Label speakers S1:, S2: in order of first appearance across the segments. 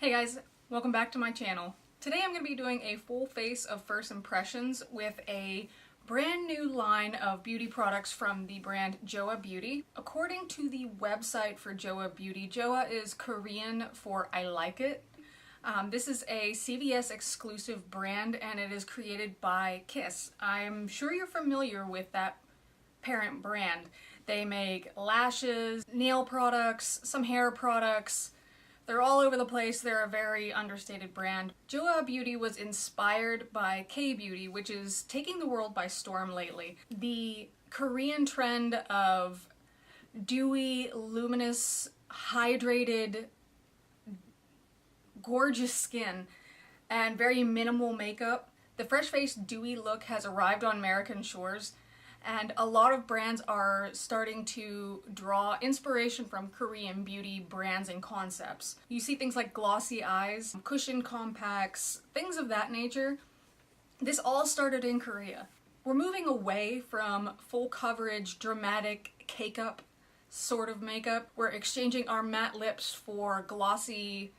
S1: Hey guys, welcome back to my channel. Today I'm going to be doing a full face of first impressions with a brand new line of beauty products from the brand Joah Beauty. According to the website for Joah Beauty, Joah is Korean for I like it. This is a CVS-exclusive brand and it is created by Kiss. I'm sure you're familiar with that parent brand. They make lashes, nail products, some hair products. They're all over the place. They're a very understated brand. Joah Beauty was inspired by K-beauty, which is taking the world by storm lately. The Korean trend of dewy, luminous, hydrated, gorgeous skin and very minimal makeup. The fresh-faced dewy look has arrived on American shores, and a lot of brands are starting to draw inspiration from Korean beauty brands and concepts. You see things like glossy eyes, cushion compacts, things of that nature. This all started in Korea. We're moving away from full coverage, dramatic cake-up sort of makeup. We're exchanging our matte lips for glossy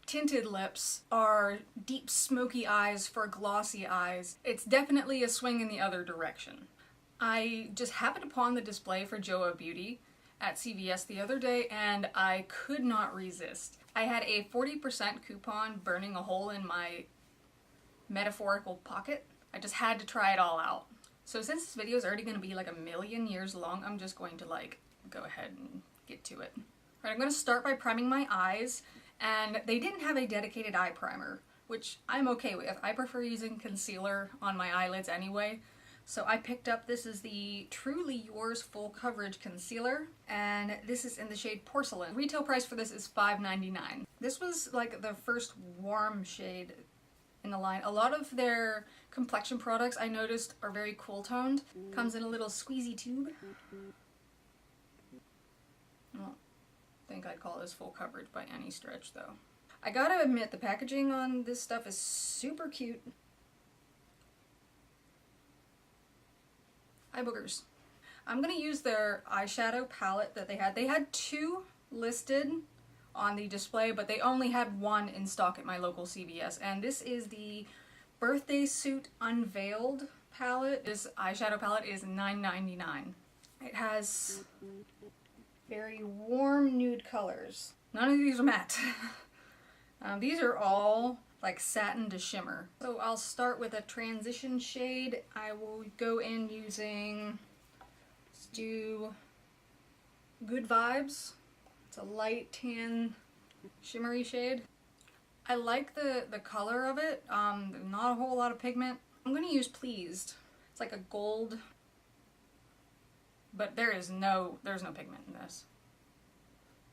S1: tinted lips, our deep smoky eyes for glossy eyes. It's definitely a swing in the other direction. I just happened upon the display for Joah Beauty at CVS the other day and I could not resist. I had a 40% coupon burning a hole in my metaphorical pocket. I just had to try it all out. So since this video is already going to be like a million years long, I'm just going to go ahead and get to it. Alright, I'm going to start by priming my eyes, and they didn't have a dedicated eye primer, which I'm okay with. I prefer using concealer on my eyelids anyway. So I picked up, this is the Truly Yours Full Coverage Concealer, and this is in the shade Porcelain. Retail price for this is $5.99. This was like the first warm shade in the line. A lot of their complexion products I noticed are very cool toned. Comes in a little squeezy tube. I don't think I'd call this full coverage by any stretch though. I gotta admit, the packaging on this stuff is super cute. Eye boogers. I'm going to use their eyeshadow palette that they had. They had two listed on the display, but they only had one in stock at my local CVS. And this is the Birthday Suit Unveiled palette. This eyeshadow palette is $9.99. It has very warm nude colors. None of these are matte. These are all like satin to shimmer. So I'll start with a transition shade. I will go in using, let's do Good Vibes. It's a light tan shimmery shade. I like the color of it, not a whole lot of pigment. I'm gonna use Pleased. It's like a gold, but there's no pigment in this.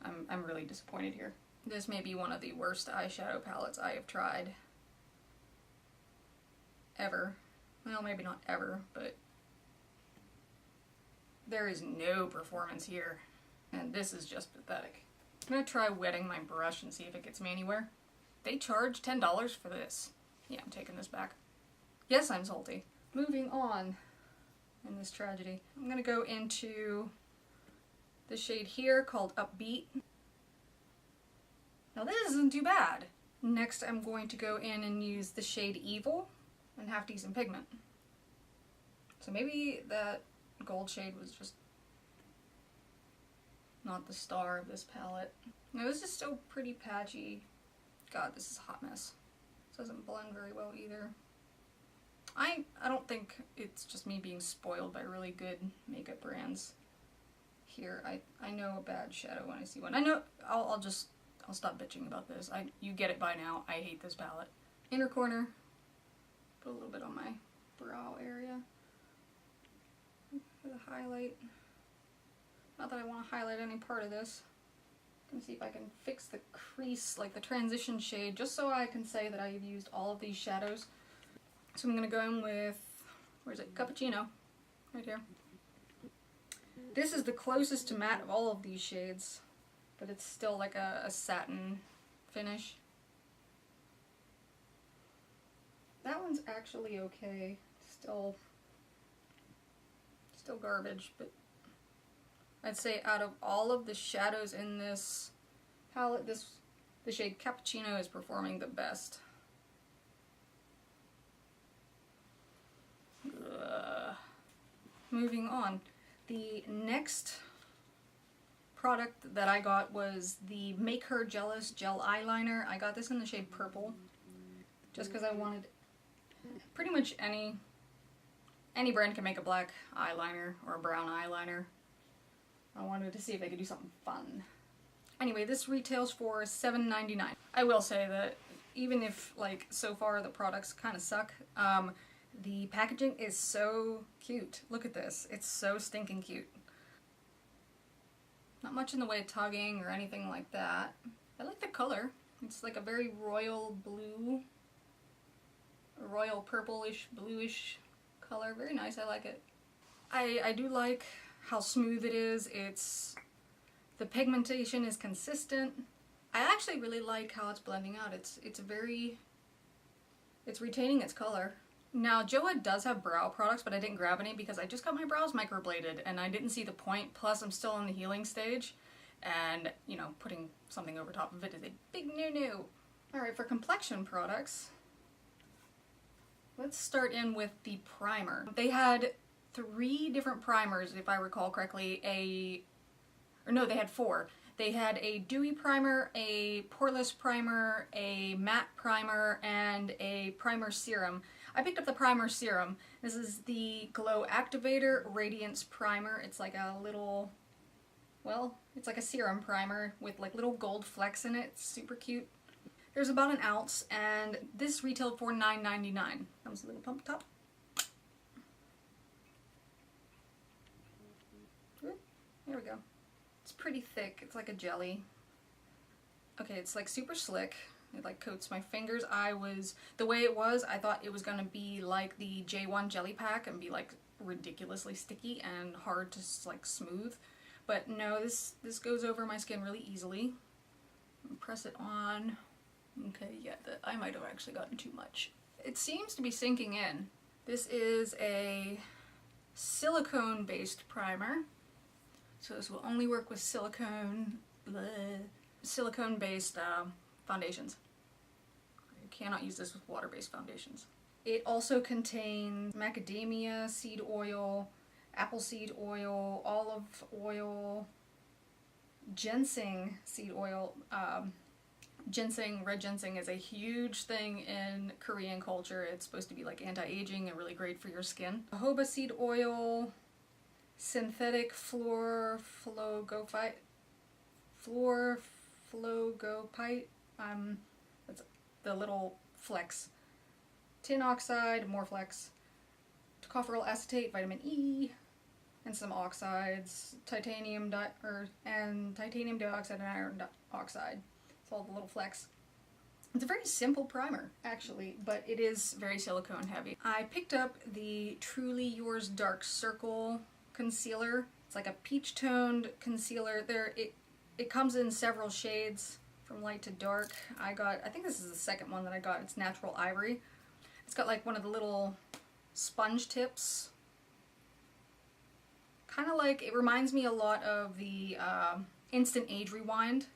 S1: I'm really disappointed here. This may be one of the worst eyeshadow palettes I have tried. Ever. Well, maybe not ever, but there is no performance here. And this is just pathetic. I'm gonna try wetting my brush and see if it gets me anywhere. They charge $10 for this. Yeah, I'm taking this back. Yes, I'm salty. Moving on in this tragedy. I'm gonna go into the shade here called Upbeat. Now this isn't too bad. Next I'm going to go in and use the shade Evil and have decent pigment. So maybe that gold shade was just not the star of this palette. Now this is still pretty patchy. God, this is a hot mess. This doesn't blend very well either. I don't think it's just me being spoiled by really good makeup brands. Here, I know a bad shadow when I see one. I know, I'll stop bitching about this. You get it by now. I hate this palette. Inner corner. Put a little bit on my brow area for the highlight. Not that I want to highlight any part of this. I'm gonna see if I can fix the crease, like the transition shade, just so I can say that I've used all of these shadows. So I'm gonna go in with, where's it? Cappuccino. Right here. This is the closest to matte of all of these shades, but it's still like a satin finish. That one's actually okay. Still garbage, but I'd say out of all of the shadows in this palette, this The shade Cappuccino is performing the best. Moving on. The next product that I got was the Make Her Gel-ous Gel Eyeliner. I got this in the shade Purple just because I wanted pretty much any brand can make a black eyeliner or a brown eyeliner. I wanted to see if they could do something fun. Anyway, this retails for $7.99. I will say that even if, like, so far the products kind of suck, the packaging is so cute. Look at this. It's so stinking cute. Not much in the way of tugging or anything like that. I like the color. It's like a very royal blue, a royal purplish, bluish color. Very nice. I like it. I do like how smooth it is. The pigmentation is consistent. I actually really like how it's blending out. It's retaining its color. Now, Joah does have brow products, but I didn't grab any because I just got my brows microbladed and I didn't see the point. Plus, I'm still in the healing stage, and, you know, putting something over top of it is a big no-no. Alright, for complexion products, let's start in with the primer. They had 3 different primers, if I recall correctly. They had 4. They had a dewy primer, a poreless primer, a matte primer, and a primer serum. I picked up the primer serum. This is the Glow Activator Radiance Primer. It's like a little, well, it's like a serum primer with like little gold flecks in it. It's super cute. There's about an ounce, and this retailed for $9.99. Comes a little pump top. There we go. It's pretty thick. It's like a jelly. Okay, it's like super slick. It like coats my fingers. The way it was, I thought it was gonna be like the J1 jelly pack and be like ridiculously sticky and hard to like smooth. But no, this goes over my skin really easily. Press it on. Okay, yeah, I might have actually gotten too much. It seems to be sinking in. This is a silicone-based primer. So this will only work with silicone-based foundations. You cannot use this with water-based foundations. It also contains macadamia seed oil, apple seed oil, olive oil, ginseng seed oil. Red ginseng is a huge thing in Korean culture. It's supposed to be like anti-aging and really great for your skin. Jojoba seed oil, synthetic fluoroflogopite, that's the little flecks. Tin oxide, more flecks. Tocopherol acetate, vitamin E, and some oxides, titanium dioxide and iron oxide. It's all the little flecks. It's a very simple primer, actually, but it is very silicone heavy. I picked up the Truly Yours Dark Circle concealer. It's like a peach-toned concealer. It comes in several shades from light to dark. I think this is the second one that I got. It's Natural Ivory. It's got like one of the little sponge tips. Kind of like, it reminds me a lot of the Instant Age Rewind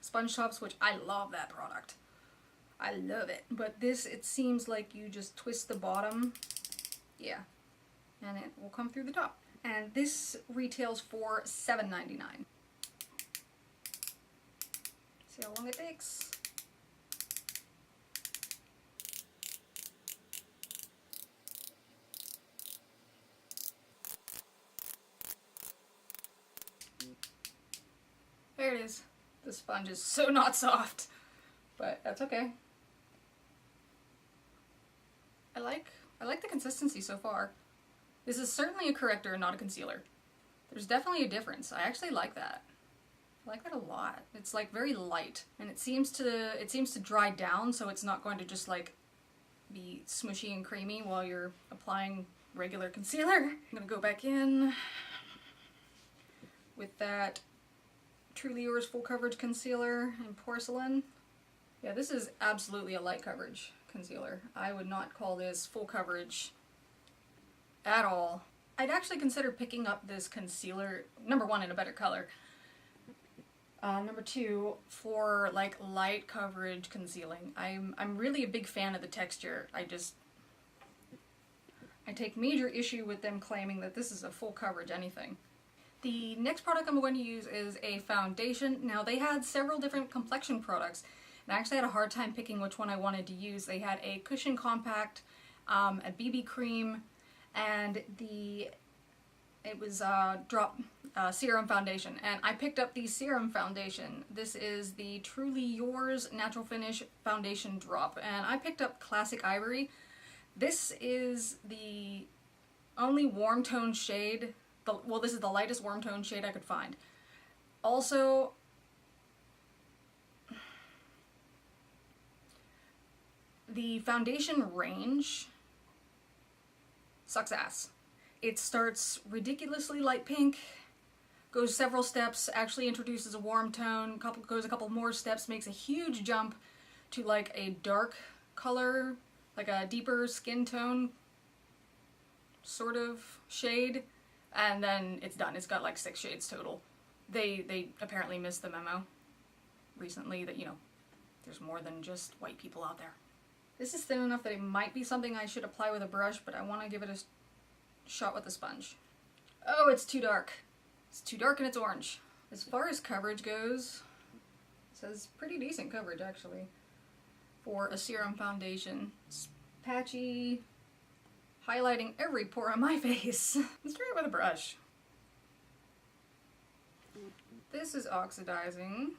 S1: sponge tops, which I love that product. I love it. But this, it seems like you just twist the bottom. Yeah. And it will come through the top. And this retails for $7.99. See how long it takes. There it is. The sponge is so not soft, but that's okay. I like the consistency so far. This is certainly a corrector and not a concealer. There's definitely a difference. I actually like that. I like that a lot. It's like very light, and it seems to dry down, so it's not going to just like be smushy and creamy while you're applying regular concealer. I'm gonna go back in with that Truly Yours Full Coverage Concealer in Porcelain. Yeah, this is absolutely a light coverage concealer. I would not call this full coverage at all. I'd actually consider picking up this concealer, number one, in a better color, Number 2, for like light coverage concealing. I'm really a big fan of the texture. I take major issue with them claiming that this is a full coverage anything. The next product I'm going to use is a foundation. Now they had several different complexion products, and I actually had a hard time picking which one I wanted to use. They had a cushion compact, a BB cream, and it was serum foundation, and I picked up the serum foundation. This is the Truly Yours Natural Finish Foundation Drop, and I picked up Classic Ivory. This is the only warm tone shade, well, this is the lightest warm tone shade I could find. Also, the foundation range sucks ass. It starts ridiculously light pink, goes several steps, actually introduces a warm tone, goes a couple more steps, makes a huge jump to like a dark color, like a deeper skin tone sort of shade, and then it's done. It's got like 6 shades total. They apparently missed the memo recently that, you know, there's more than just white people out there. This is thin enough that it might be something I should apply with a brush, but I want to give it a shot with a sponge. Oh, it's too dark. It's too dark and it's orange. As far as coverage goes, it says pretty decent coverage actually for a serum foundation. It's patchy, highlighting every pore on my face. Let's try it with a brush. This is oxidizing.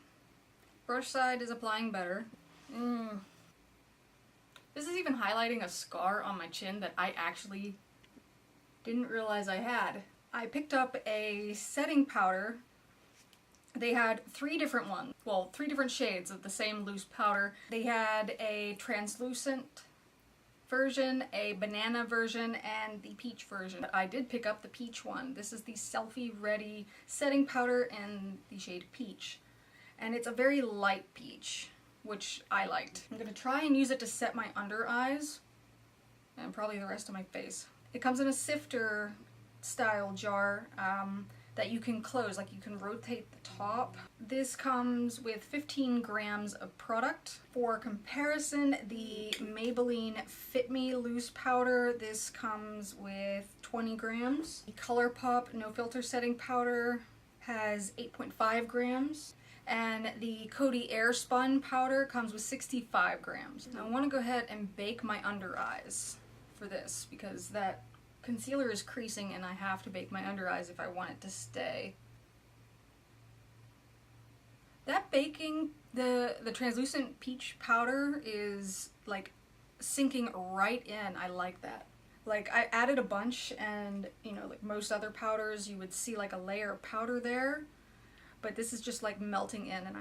S1: Brush side is applying better. This is even highlighting a scar on my chin that I actually didn't realize I had. I picked up a setting powder. They had 3 different ones. Well, 3 different shades of the same loose powder. They had a translucent version, a banana version, and the peach version. I did pick up the peach one. This is the Selfie Ready setting powder in the shade Peach. And it's a very light peach, which I liked. I'm gonna try and use it to set my under eyes and probably the rest of my face. It comes in a sifter style jar that you can close, like you can rotate the top. This comes with 15 grams of product. For comparison, the Maybelline Fit Me loose powder, this comes with 20 grams. The ColourPop No Filter setting powder has 8.5 grams. And the Coty Airspun powder comes with 65 grams. Now I want to go ahead and bake my under eyes for this because that concealer is creasing and I have to bake my under eyes if I want it to stay. That baking, the translucent peach powder is like sinking right in. I like that. Like I added a bunch and, you know, like most other powders you would see like a layer of powder there, but this is just like melting in and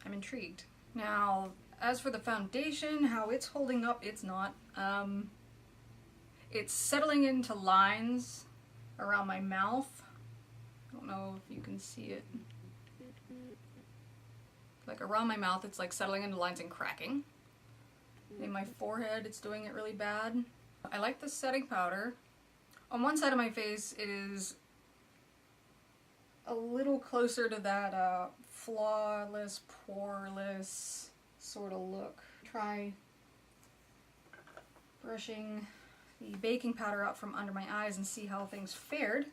S1: I'm intrigued. Now, as for the foundation, how it's holding up, it's not. It's settling into lines around my mouth. I don't know if you can see it. Like around my mouth, it's like settling into lines and cracking. In my forehead, it's doing it really bad. I like the setting powder. On one side of my face, it is a little closer to that flawless, poreless sort of look. Try brushing the baking powder out from under my eyes and see how things fared.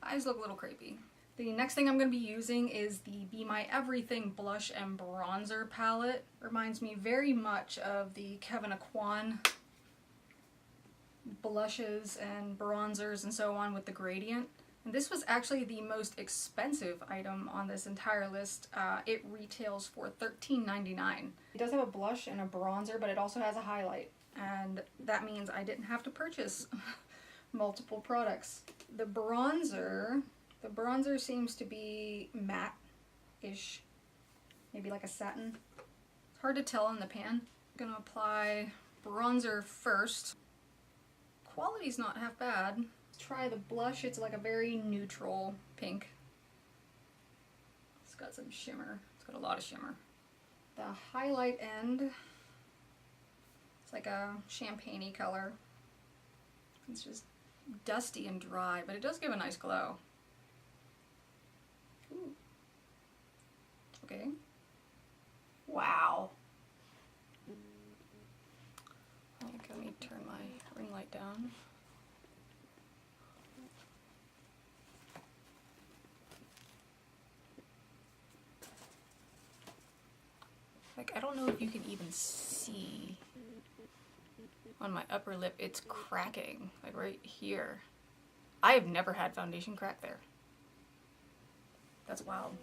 S1: Eyes look a little crepey. The next thing I'm going to be using is the Be My Everything Blush and Bronzer palette. Reminds me very much of the Kevyn Aucoin blushes and bronzers and so on with the gradient. And this was actually the most expensive item on this entire list. It retails for $13.99. It does have a blush and a bronzer, but it also has a highlight. And that means I didn't have to purchase multiple products. The bronzer seems to be matte-ish, maybe like a satin. It's hard to tell in the pan. I'm gonna apply bronzer first. Quality's not half bad. Let's try the blush. It's like a very neutral pink. It's got some shimmer. It's got a lot of shimmer. The highlight end, it's like a champagne-y color. It's just dusty and dry, but it does give a nice glow. Ooh. Okay. Wow. Let me turn my ring light down. Like, I don't know if you can even see on my upper lip, it's cracking, like right here. I have never had foundation crack there. That's wild.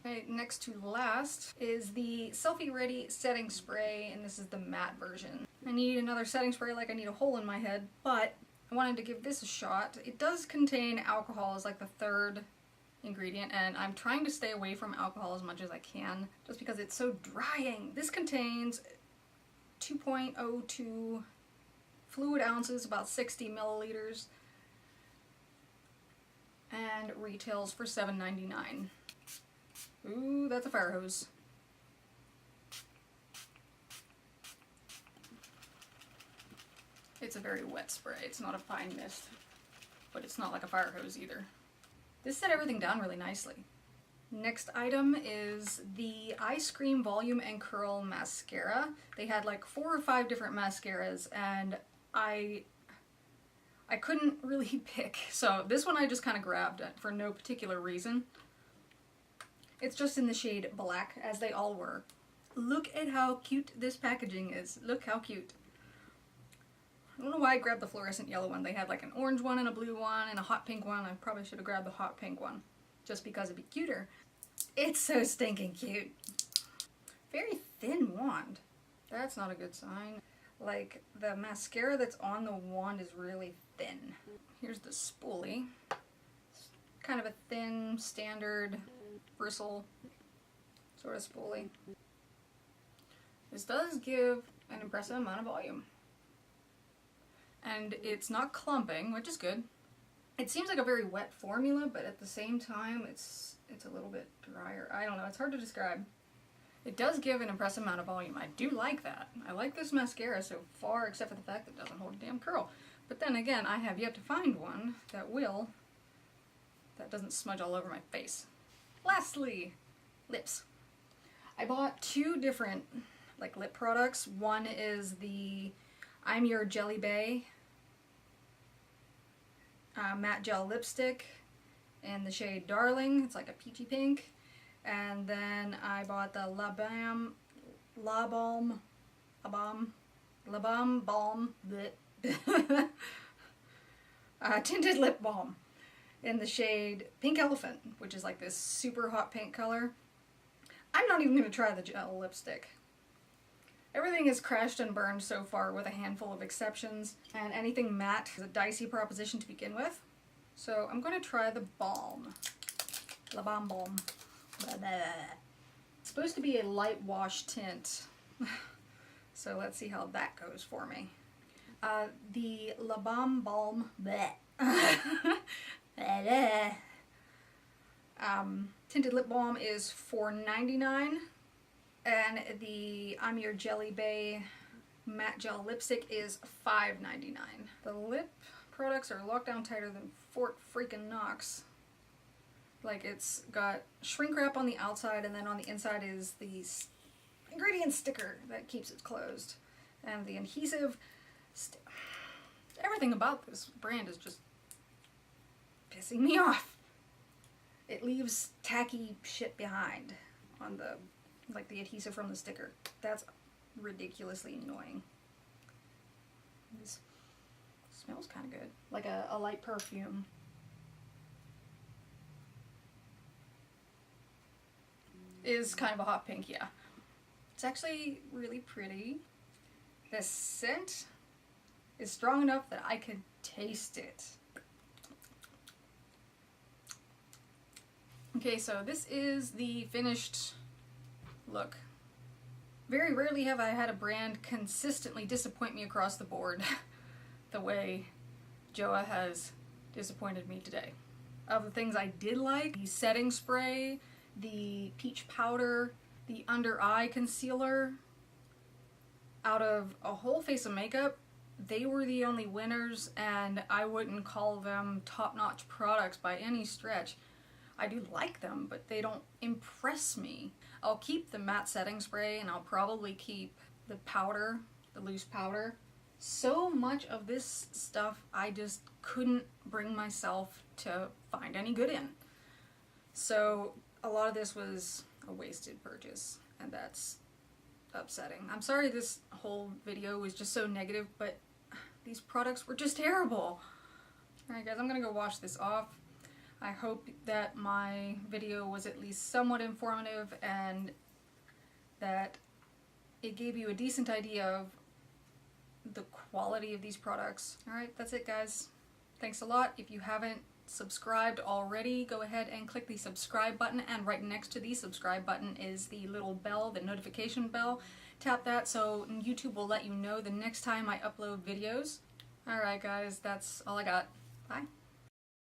S1: Okay, next to last is the Selfie Ready setting spray, and this is the matte version. I need another setting spray like I need a hole in my head, but I wanted to give this a shot. It does contain alcohol as like the third ingredient, and I'm trying to stay away from alcohol as much as I can just because it's so drying. This contains 2.02 fluid ounces, about 60 milliliters, and retails for $7.99. Ooh, that's a fire hose. It's a very wet spray. It's not a fine mist, but it's not like a fire hose either. This set everything down really nicely. Next item is the Ice Cream Volume and Curl Mascara. They had like 4 or 5 different mascaras, and I couldn't really pick. So this one I just kind of grabbed for no particular reason. It's just in the shade black, as they all were. Look at how cute this packaging is. Look how cute. I don't know why I grabbed the fluorescent yellow one. They had like an orange one and a blue one and a hot pink one. I probably should have grabbed the hot pink one just because it'd be cuter. It's so stinking cute. Very thin wand. That's not a good sign. Like, the mascara that's on the wand is really thin. Here's the spoolie. It's kind of a thin, standard bristle sort of spoolie. This does give an impressive amount of volume. And it's not clumping, which is good. It seems like a very wet formula, but at the same time, it's a little bit drier. I don't know, it's hard to describe. It does give an impressive amount of volume. I do like that. I like this mascara so far, except for the fact that it doesn't hold a damn curl. But then again, I have yet to find one that doesn't smudge all over my face. Lastly, lips. I bought 2 different like lip products. One is the I'm Your Jelly Bay matte gel lipstick in the shade Darling. It's like a peachy pink. And then I bought the La Balm tinted lip balm in the shade Pink Elephant, which is like this super hot pink color. I'm not even going to try the gel lipstick. Everything is crashed and burned so far with a handful of exceptions, and anything matte is a dicey proposition to begin with. So I'm going to try the balm. La Balm Balm. Blah, blah. It's supposed to be a light wash tint. So let's see how that goes for me. The La Balm Balm tinted lip balm is $4.99, and the I'm Your Jelly Bay matte gel lipstick is $5.99. The lip products are locked down tighter than Fort freaking Knox. Like, it's got shrink wrap on the outside, and then on the inside is the ingredient sticker that keeps it closed. And the adhesive, everything about this brand is just pissing me off. It leaves tacky shit behind on the, like, the adhesive from the sticker. That's ridiculously annoying. This smells kind of good. Like a light perfume. Is kind of a hot pink, yeah. It's actually really pretty. The scent is strong enough that I could taste it. Okay, so this is the finished look. Very rarely have I had a brand consistently disappoint me across the board the way Joah has disappointed me today. Of the things I did like, the setting spray, the peach powder, the under eye concealer, out of a whole face of makeup, they were the only winners, and I wouldn't call them top-notch products by any stretch. I do like them, but they don't impress me. I'll keep the matte setting spray, and I'll probably keep the powder, the loose powder. So much of this stuff I just couldn't bring myself to find any good in. So a lot of this was a wasted purchase, and that's upsetting. I'm sorry this whole video was just so negative, but these products were just terrible. Alright guys, I'm gonna go wash this off. I hope that my video was at least somewhat informative and that it gave you a decent idea of the quality of these products. Alright, that's it guys. Thanks a lot. If you haven't subscribed already, go ahead and click the subscribe button, and right next to the subscribe button is the little bell, the notification bell. Tap that so YouTube will let you know the next time I upload videos. Alright guys, that's all I got. Bye.